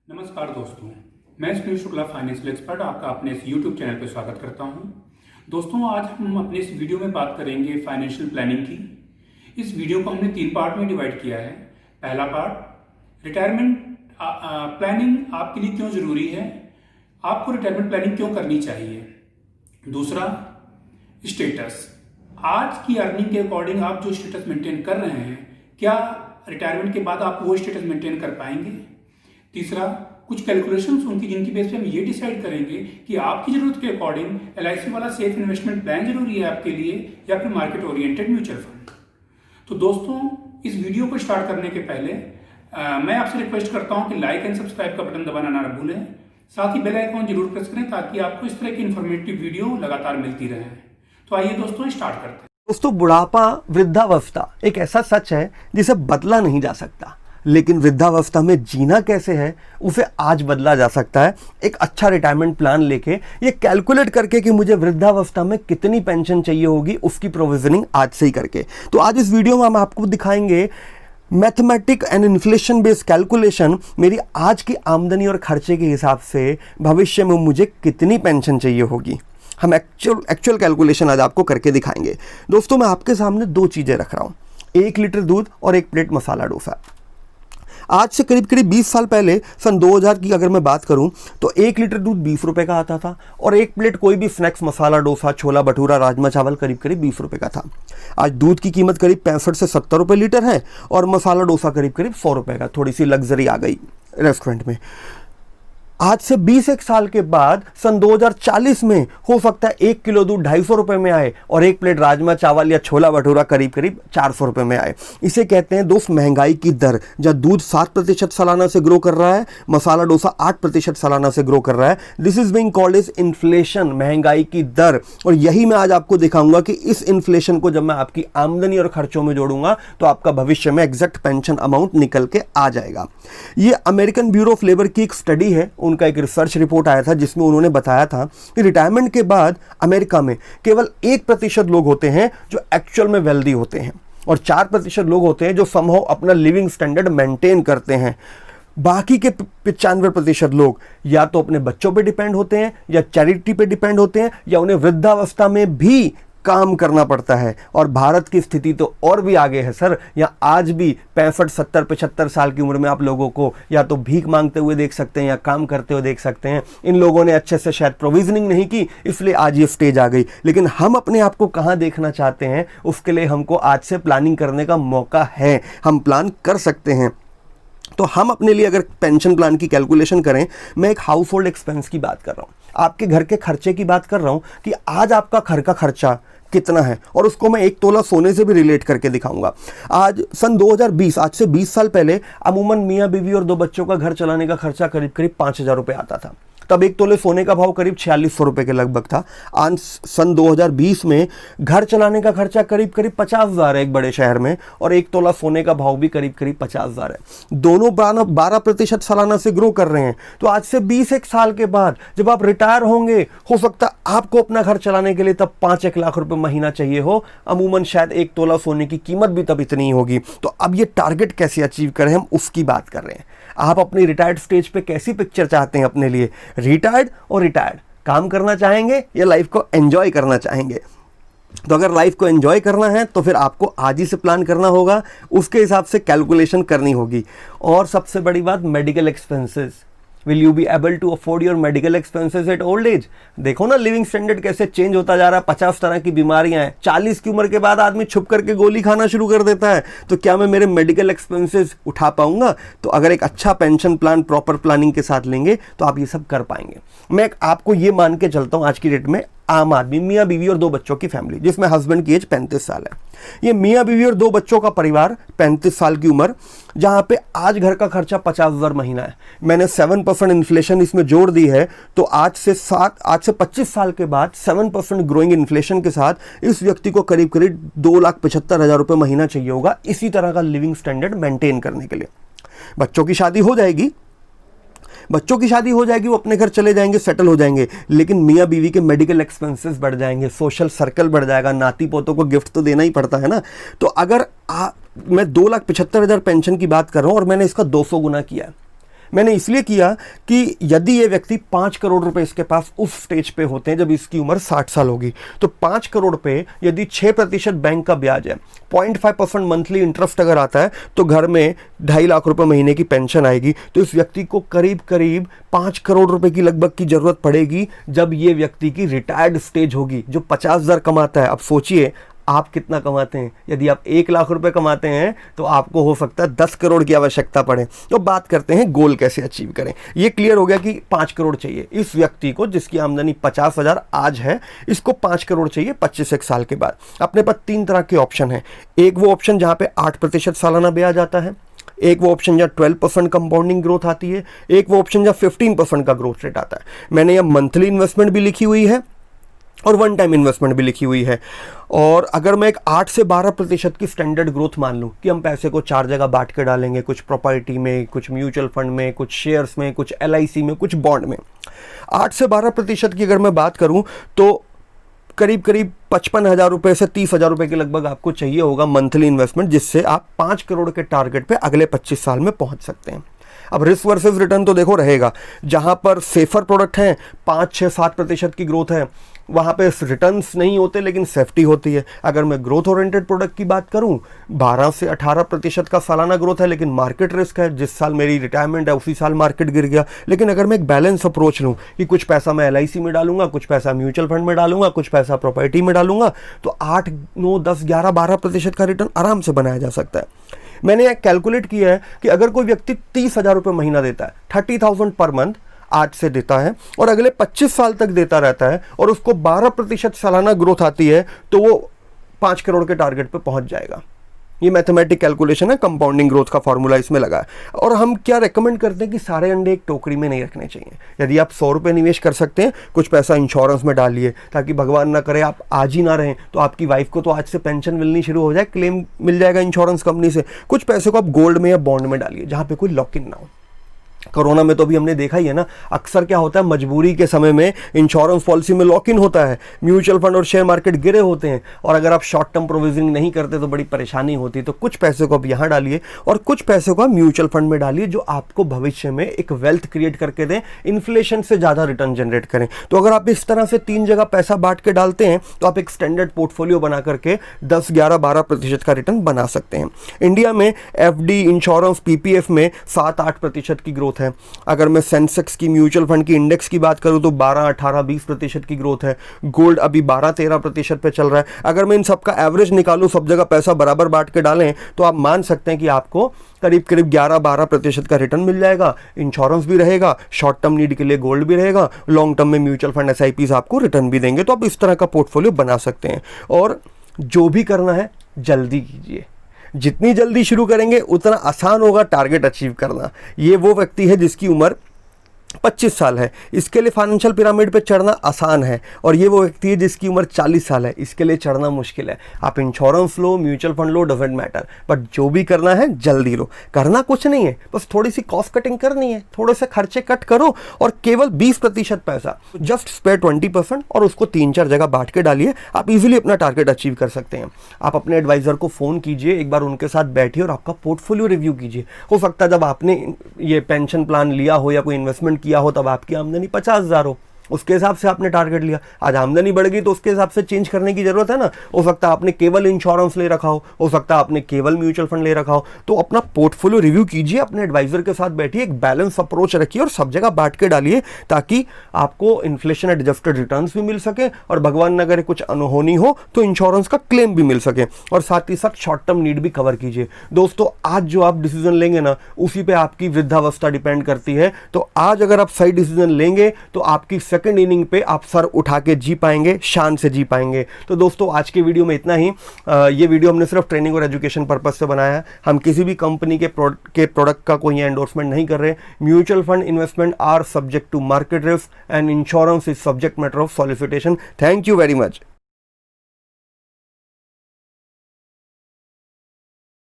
नमस्कार दोस्तों, मैं सुनील शुक्ला फाइनेंशियल एक्सपर्ट आपका अपने इस YouTube चैनल पर स्वागत करता हूं। दोस्तों, आज हम अपने इस वीडियो में बात करेंगे फाइनेंशियल प्लानिंग की। इस वीडियो को हमने 3 पार्ट में डिवाइड किया है। पहला पार्ट, रिटायरमेंट प्लानिंग आपके लिए क्यों जरूरी है, आपको रिटायरमेंट प्लानिंग क्यों करनी चाहिए। दूसरा, स्टेटस, आज की अर्निंग के अकॉर्डिंग आप जो स्टेटस मेंटेन कर रहे हैं, क्या रिटायरमेंट के बाद आप वो स्टेटस मेंटेन कर पाएंगे। तीसरा, कुछ कैलकुलेशंस उनकी जिनकी बेस पे हम ये डिसाइड करेंगे कि आपकी जरूरत के अकॉर्डिंग LIC वाला सेफ इन्वेस्टमेंट प्लान जरूरी है आपके लिए या फिर मार्केट ओरिएंटेड म्यूचुअल फंड। तो दोस्तों, इस वीडियो को स्टार्ट करने के पहले मैं आपसे रिक्वेस्ट करता हूं कि लाइक एंड सब्सक्राइब का बटन दबाना ना भूलें, साथ ही बेल आइकॉन जरूर प्रेस करें ताकि आपको इस तरह की इन्फॉर्मेटिव वीडियो लगातार मिलती रहे। तो आइए दोस्तों, स्टार्ट करते हैं। दोस्तों, बुढ़ापा, वृद्धावस्था एक ऐसा सच है जिसे बदला नहीं जा सकता, लेकिन वृद्धावस्था में जीना कैसे है उसे आज बदला जा सकता है। एक अच्छा रिटायरमेंट प्लान लेके, ये कैलकुलेट करके कि मुझे वृद्धावस्था में कितनी पेंशन चाहिए होगी, उसकी प्रोविजनिंग आज से ही करके। तो आज इस वीडियो में हम आपको दिखाएंगे mathematic and inflation based calculation, मेरी आज की आमदनी और खर्चे के हिसाब से भविष्य में मुझे कितनी पेंशन चाहिए होगी। हम एक्चुअल कैलकुलेशन आज आपको करके दिखाएंगे। दोस्तों, मैं आपके सामने 2 चीज़ें रख रहा हूँ, 1 लीटर दूध और 1 प्लेट मसाला डोसा। आज से करीब 20 साल पहले, सन 2000 की अगर मैं बात करूं, तो 1 लीटर दूध 20 रुपए का आता था और 1 प्लेट कोई भी स्नैक्स, मसाला डोसा, छोला भटूरा, राजमा चावल करीब 20 रुपए का था। आज दूध की कीमत करीब 65 से 70 रुपए लीटर है और मसाला डोसा करीब 100 रुपए का। थोड़ी सी लग्जरी आ गई रेस्टोरेंट में। आज से 20 साल के बाद सन 2040 में हो सकता है 1 किलो दूध 250 रुपए में आए और 1 प्लेट राजमा चावल या छोला भटूरा करीब 400 रुपए में आए। इसे कहते हैं दोस्त महंगाई की दर। जब दूध 7% सालाना से ग्रो कर रहा है, मसाला डोसा 8% सालाना से ग्रो कर रहा है, this is being called as inflation, महंगाई की दर। और यही मैं आज आपको दिखाऊंगा कि इस इन्फ्लेशन को जब मैं आपकी आमदनी और खर्चों में जोड़ूंगा तो आपका भविष्य में एग्जैक्ट पेंशन अमाउंट निकल के आ जाएगा। ये अमेरिकन ब्यूरो ऑफ लेबर की एक स्टडी है, उनका एक रिसर्च रिपोर्ट आया था जिसमें उन्होंने बताया था कि रिटायरमेंट के बाद अमेरिका में केवल 1% लोग होते हैं जो एक्चुअल में वेल्दी होते हैं और 4% लोग होते हैं जो समहाउ अपना लिविंग स्टैंडर्ड मेंटेन करते हैं। बाकी के 95% लोग या तो अपने बच्चों पे डिपेंड होते हैं या चैरिटी पे डिपेंड होते हैं या उन्हें वृद्धावस्था में भी काम करना पड़ता है। और भारत की स्थिति तो और भी आगे है सर। यहाँ आज भी 65, 70, 75 साल की उम्र में आप लोगों को या तो भीख मांगते हुए देख सकते हैं या काम करते हुए देख सकते हैं। इन लोगों ने अच्छे से शायद प्रोविजनिंग नहीं की, इसलिए आज ये स्टेज आ गई। लेकिन हम अपने आप को कहाँ देखना चाहते हैं, उसके लिए हमको आज से प्लानिंग करने का मौका है। हम प्लान कर सकते हैं। तो हम अपने लिए अगर पेंशन प्लान की कैलकुलेशन करें, मैं एक हाउस होल्ड एक्सपेंस की बात कर रहा हूँ, आपके घर के खर्चे की बात कर रहा हूँ कि आज आपका घर का खर्चा कितना है, और उसको मैं 1 तोला सोने से भी रिलेट करके दिखाऊंगा। आज सन 2020, आज से 20 साल पहले अमूमन मियाँ बीवी और 2 बच्चों का घर चलाने का खर्चा करीब 5000 रुपये आता था। तब 1 तोले सोने का भाव करीब 4600 रुपये के लगभग था। आज सन 2020 में घर चलाने का खर्चा करीब 50,000 है एक बड़े शहर में, और 1 तोला सोने का भाव भी करीब 50,000 है। दोनों 12% सालाना से ग्रो कर रहे हैं। तो आज से 20 साल के बाद जब आप रिटायर होंगे, हो सकता है आपको अपना घर चलाने के लिए तब 5-1 लाख रुपए महीना चाहिए हो। अमूमन शायद 1 तोला सोने की कीमत भी तब इतनी होगी। तो अब ये टारगेट कैसे अचीव करें, हम उसकी बात कर रहे हैं। आप अपनी रिटायर्ड स्टेज पे कैसी पिक्चर चाहते हैं अपने लिए, रिटायर्ड और रिटायर्ड, काम करना चाहेंगे या लाइफ को एंजॉय करना चाहेंगे। तो अगर लाइफ को एंजॉय करना है तो फिर आपको आज ही से प्लान करना होगा, उसके हिसाब से कैलकुलेशन करनी होगी। और सबसे बड़ी बात, medical expenses, will you be able to afford your medical expenses at old age. देखो ना लिविंग स्टैंडर्ड कैसे चेंज होता जा रहा है। 50 तरह की बीमारियां हैं। 40 की उम्र के बाद आदमी छुप करके गोली खाना शुरू कर देता है। तो क्या मैं मेरे मेडिकल एक्सपेंसेस उठा पाऊंगा? तो अगर एक अच्छा पेंशन प्लान प्रॉपर प्लानिंग के साथ लेंगे तो आप ये सब कर पाएंगे। मैं आपको ये मान के चलता हूं, आज की डेट में आम आदमी, मियाँ बीवी और 2 बच्चों की फैमिली, जिसमें हस्बैंड की एज 35 साल है, ये मियाँ बीवी और 2 बच्चों का परिवार, 35 साल की उम्र, जहां पे आज घर का खर्चा 50,000 महीना है। मैंने 7% इन्फ्लेशन इसमें जोड़ दी है। तो आज से 25 साल के बाद 7% ग्रोइंग इन्फ्लेशन के साथ इस व्यक्ति को करीब 2,75,000 रुपये महीना चाहिए होगा इसी तरह का लिविंग स्टैंडर्ड मेंटेन करने के लिए। बच्चों की शादी हो जाएगी, वो अपने घर चले जाएंगे, सेटल हो जाएंगे, लेकिन मियाँ बीवी के मेडिकल एक्सपेंसेस बढ़ जाएंगे, सोशल सर्कल बढ़ जाएगा, नाती पोतों को गिफ्ट तो देना ही पड़ता है ना। तो अगर मैं 2,75,000 पेंशन की बात कर रहा हूँ और मैंने इसका 200 गुना किया है, मैंने इसलिए किया कि यदि ये व्यक्ति 5 करोड़ रुपए इसके पास उस स्टेज पे होते हैं जब इसकी उम्र 60 साल होगी, तो 5 करोड़ पे यदि 6% बैंक का ब्याज है, 0.5% मंथली इंटरेस्ट अगर आता है, तो घर में 2.5 लाख रुपए महीने की पेंशन आएगी। तो इस व्यक्ति को करीब करीब 5 करोड़ रुपए की लगभग की जरूरत पड़ेगी जब ये व्यक्ति की रिटायर्ड स्टेज होगी, जो 50,000 कमाता है। अब सोचिए आप कितना कमाते हैं। यदि आप 1 लाख रुपए कमाते हैं तो आपको हो सकता है 10 करोड़ की आवश्यकता पड़े। तो बात करते हैं गोल कैसे अचीव करें। ये क्लियर हो गया कि 5 करोड़ चाहिए इस व्यक्ति को, जिसकी आमदनी 50,000 आज है, इसको 5 करोड़ चाहिए 25 साल के बाद। अपने पास 3 तरह के ऑप्शन है। एक वो ऑप्शन जहां पे 8% सालाना ब्याज आता है, एक वो ऑप्शन जहाँ 12% कंपाउंडिंग ग्रोथ आती है, एक वो ऑप्शन जहाँ 15% का ग्रोथ रेट आता है। मैंने यहाँ मंथली इन्वेस्टमेंट भी लिखी हुई है और वन टाइम इन्वेस्टमेंट भी लिखी हुई है। और अगर मैं एक 8 से 12% की स्टैंडर्ड ग्रोथ मान लूँ कि हम पैसे को 4 जगह बांट के डालेंगे, कुछ प्रॉपर्टी में, कुछ म्यूचुअल फंड में, कुछ शेयर्स में, कुछ LIC में, कुछ बॉन्ड में, 8 से 12% की अगर मैं बात करूँ तो करीब करीब 55,000 रुपये से 30,000 रुपये के लगभग आपको चाहिए होगा मंथली इन्वेस्टमेंट, जिससे आप 5 करोड़ के टारगेट पे अगले 25 साल में पहुंच सकते हैं। अब रिस्क वर्सेस रिटर्न तो देखो रहेगा। जहां पर सेफर प्रोडक्ट हैं, 5, 6, 7% की ग्रोथ है, वहां पे रिटर्न्स नहीं होते लेकिन सेफ्टी होती है। अगर मैं ग्रोथ ओरिएंटेड प्रोडक्ट की बात करूं, 12 से 18% का सालाना ग्रोथ है, लेकिन मार्केट रिस्क है। जिस साल मेरी रिटायरमेंट है उसी साल मार्केट गिर गया। लेकिन अगर मैं एक बैलेंस अप्रोच लूं कि कुछ पैसा मैं LIC में डालूंगा, कुछ पैसा म्यूचुअल फंड में डालूंगा, कुछ पैसा प्रॉपर्टी में डालूंगा, तो 8, 9, 10, 11, 12% का रिटर्न आराम से बनाया जा सकता है। मैंने यह कैलकुलेट किया है कि अगर कोई व्यक्ति 30,000 रुपये महीना देता है, 30,000 पर मंथ आज से देता है, और अगले 25 साल तक देता रहता है, और उसको 12% सालाना ग्रोथ आती है, तो वो 5 करोड़ के टारगेट पे पहुंच जाएगा। ये मैथमेटिक कैलकुलेशन है, कंपाउंडिंग ग्रोथ का फॉर्मूला इसमें लगा है। और हम क्या रेकमेंड करते हैं कि सारे अंडे एक टोकरी में नहीं रखने चाहिए। यदि आप 100 रुपये निवेश कर सकते हैं, कुछ पैसा इंश्योरेंस में डालिए, ताकि भगवान ना करे आप आज ही ना रहें तो आपकी वाइफ को तो आज से पेंशन मिलनी शुरू हो जाए, क्लेम मिल जाएगा इंश्योरेंस कंपनी से। कुछ पैसे को आप गोल्ड में या बॉन्ड में डालिए, जहाँ पे कोई लॉक इन ना हो। कोरोना में तो भी हमने देखा ही है ना, अक्सर क्या होता है, मजबूरी के समय में इंश्योरेंस पॉलिसी में लॉक इन होता है, म्यूचुअल फंड और शेयर मार्केट गिरे होते हैं, और अगर आप शॉर्ट टर्म प्रोविजनिंग नहीं करते तो बड़ी परेशानी होती है। तो कुछ पैसे को आप यहाँ डालिए और कुछ पैसे को आप म्यूचुअल फंड में डालिए, जो आपको भविष्य में एक वेल्थ क्रिएट करके दें, इन्फ्लेशन से ज़्यादा रिटर्न जनरेट करें। तो अगर आप इस तरह से 3 जगह पैसा बांट के डालते हैं तो आप एक स्टैंडर्ड पोर्टफोलियो बना करके 10, 11, 12% का रिटर्न बना सकते हैं। इंडिया में FD, इंश्योरेंस, PPF में 7-8% की ग्रोथ है। अगर मैं सेंसेक्स की, म्यूचुअल फंड की, इंडेक्स की बात करूं तो 12, 18, 20% की ग्रोथ है। गोल्ड अभी 12-13% पे चल रहा है। अगर मैं इन सब का एवरेज निकालूं, सब जगह पैसा बराबर बांट के डालें, तो आप मान सकते हैं कि आपको करीब करीब 11-12% का रिटर्न मिल जाएगा। इंश्योरेंस भी रहेगा, शॉर्ट टर्म नीड के लिए गोल्ड भी रहेगा, लॉन्ग टर्म में म्यूचुअल फंड, SIPs आपको रिटर्न भी देंगे। तो आप इस तरह का पोर्टफोलियो बना सकते हैं। और जो भी करना है जल्दी कीजिए, जितनी जल्दी शुरू करेंगे उतना आसान होगा टारगेट अचीव करना। ये वो व्यक्ति है जिसकी उम्र 25 साल है, इसके लिए फाइनेंशियल पिरामिड पे चढ़ना आसान है। और ये वो व्यक्ति है जिसकी उम्र 40 साल है, इसके लिए चढ़ना मुश्किल है। आप insurance low, mutual fund low, doesn't matter, but जो भी करना है जल्दी लो। करना कुछ नहीं है, बस थोड़ी सी कॉस्ट कटिंग करनी है, थोड़े से खर्चे कट करो और केवल 20% पैसा, जस्ट स्पेयर 20% और उसको 3-4 जगह बांट के डालिए। आप इजीली अपना टारगेट अचीव कर सकते हैं। आप अपने एडवाइजर को फ़ोन कीजिए, एक बार उनके साथ बैठिए और आपका पोर्टफोलियो रिव्यू कीजिए। हो सकता है जब आपने ये पेंशन प्लान लिया हो या कोई इन्वेस्टमेंट किया हो तब आपकी आमदनी 50,000 हो, उसके हिसाब से आपने टारगेट लिया। आज आमदनी बढ़ गई तो उसके हिसाब से चेंज करने की जरूरत है ना। हो सकता है आपने केवल इंश्योरेंस ले रखा हो सकता है आपने केवल म्यूचुअल फंड ले रखा हो। तो अपना पोर्टफोलियो रिव्यू कीजिए, अपने एडवाइजर के साथ बैठिए, एक बैलेंस अप्रोच रखिए और सब जगह बांट के डालिए, ताकि आपको इन्फ्लेशन एडजस्टेड रिटर्न्स भी मिल सके और भगवान न करे कुछ अनहोनी हो तो इंश्योरेंस का क्लेम भी मिल सके, और साथ ही साथ शॉर्ट टर्म नीड भी कवर कीजिए। दोस्तों, आज जो आप डिसीजन लेंगे ना, उसी पे आपकी वृद्धावस्था डिपेंड करती है। तो आज अगर आप सही डिसीजन लेंगे तो आपकी सेकंड इनिंग पे आप सर उठा के जी पाएंगे, शान से जी पाएंगे। तो दोस्तों, आज के वीडियो में इतना ही। ये वीडियो हमने सिर्फ ट्रेनिंग और एजुकेशन पर्पस से बनाया है। हम किसी भी कंपनी के प्रोडक्ट का कोई एंडोर्समेंट नहीं कर रहे। Mutual fund investment are subject to market risk and insurance is subject matter of solicitation. Thank you very much.